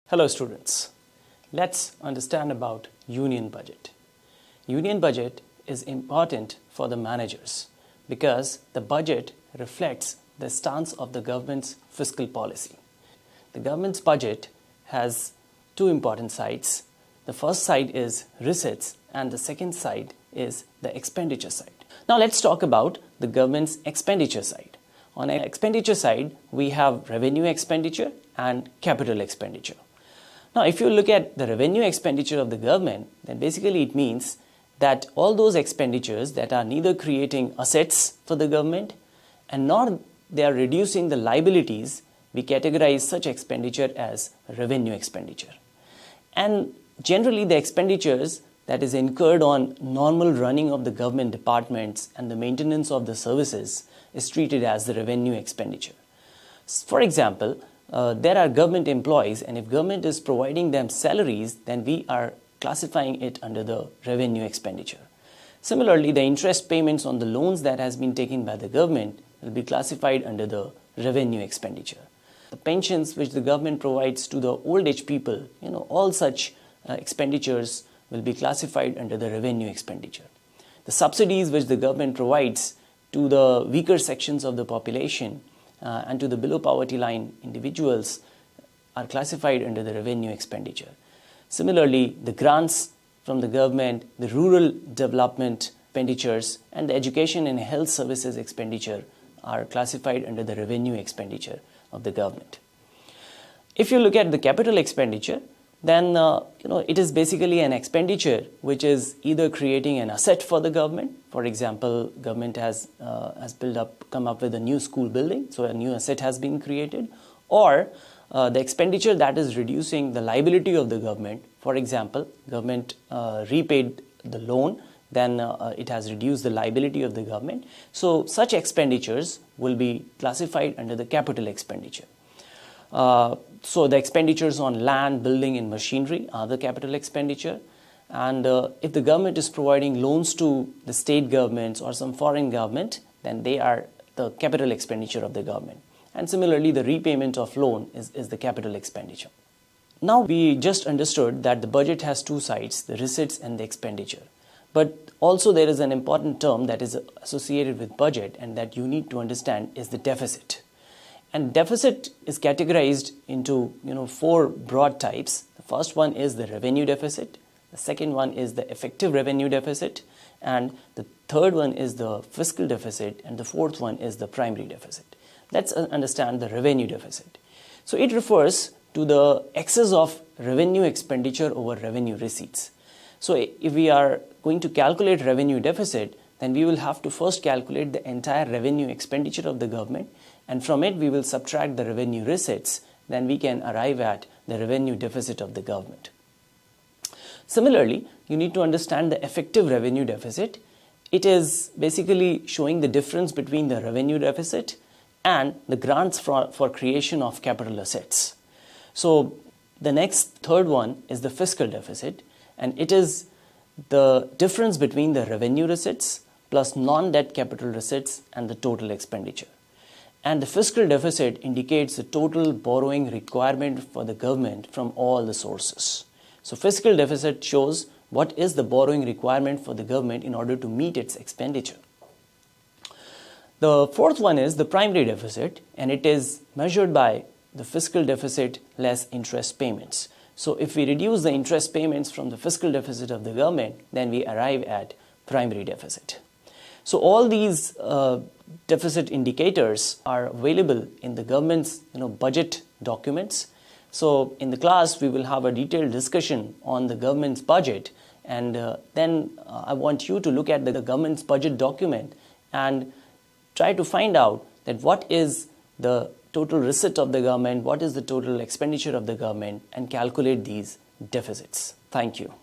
Hello students, let's understand about union budget. Union budget is important for the managers because the budget reflects the stance of the government's fiscal policy. The government's budget has two important sides. The first side is receipts and the second side is the expenditure side. Now let's talk about the government's expenditure side. On an expenditure side, we have revenue expenditure and capital expenditure. Now, if you look at the revenue expenditure of the government, then basically it means that all those expenditures that are neither creating assets for the government and nor they are reducing the liabilities, we categorize such expenditure as revenue expenditure. And generally the expenditures that is incurred on normal running of the government departments and the maintenance of the services is treated as the revenue expenditure. For example, there are government employees, and if government is providing them salaries, then we are classifying it under the revenue expenditure. Similarly, the interest payments on the loans that has been taken by the government will be classified under the revenue expenditure. The pensions which the government provides to the old age people, all such expenditures will be classified under the revenue expenditure. The subsidies which the government provides to the weaker sections of the population and to the below poverty line individuals are classified under the revenue expenditure. Similarly, the grants from the government, the rural development expenditures, and the education and health services expenditure are classified under the revenue expenditure of the government. If you look at the capital expenditure, then it is basically an expenditure which is either creating an asset for the government. For example, government has come up with a new school building, so a new asset has been created, or the expenditure that is reducing the liability of the government. For example, government repaid the loan, then it has reduced the liability of the government. So such expenditures will be classified under the capital expenditure. So the expenditures on land, building and machinery are the capital expenditure. And if the government is providing loans to the state governments or some foreign government, then they are the capital expenditure of the government. And similarly, the repayment of loan is the capital expenditure. Now we just understood that the budget has two sides, the receipts and the expenditure. But also there is an important term that is associated with budget and that you need to understand is the deficit. And deficit is categorized into four broad types. The first one is the revenue deficit. The second one is the effective revenue deficit. And the third one is the fiscal deficit. And the fourth one is the primary deficit. Let's understand the revenue deficit. So it refers to the excess of revenue expenditure over revenue receipts. So if we are going to calculate revenue deficit, then we will have to first calculate the entire revenue expenditure of the government, and from it we will subtract the revenue receipts. Then we can arrive at the revenue deficit of the government. Similarly, you need to understand the effective revenue deficit. It is basically showing the difference between the revenue deficit and the grants for creation of capital assets. So the next third one is the fiscal deficit, and it is the difference between the revenue receipts plus non-debt capital receipts and the total expenditure. And the fiscal deficit indicates the total borrowing requirement for the government from all the sources. So fiscal deficit shows what is the borrowing requirement for the government in order to meet its expenditure. The fourth one is the primary deficit, and it is measured by the fiscal deficit less interest payments. So if we reduce the interest payments from the fiscal deficit of the government, then we arrive at primary deficit. So all these deficit indicators are available in the government's budget documents. So in the class, we will have a detailed discussion on the government's budget, and then I want you to look at the government's budget document and try to find out that what is the total receipt of the government, what is the total expenditure of the government, and calculate these deficits. Thank you.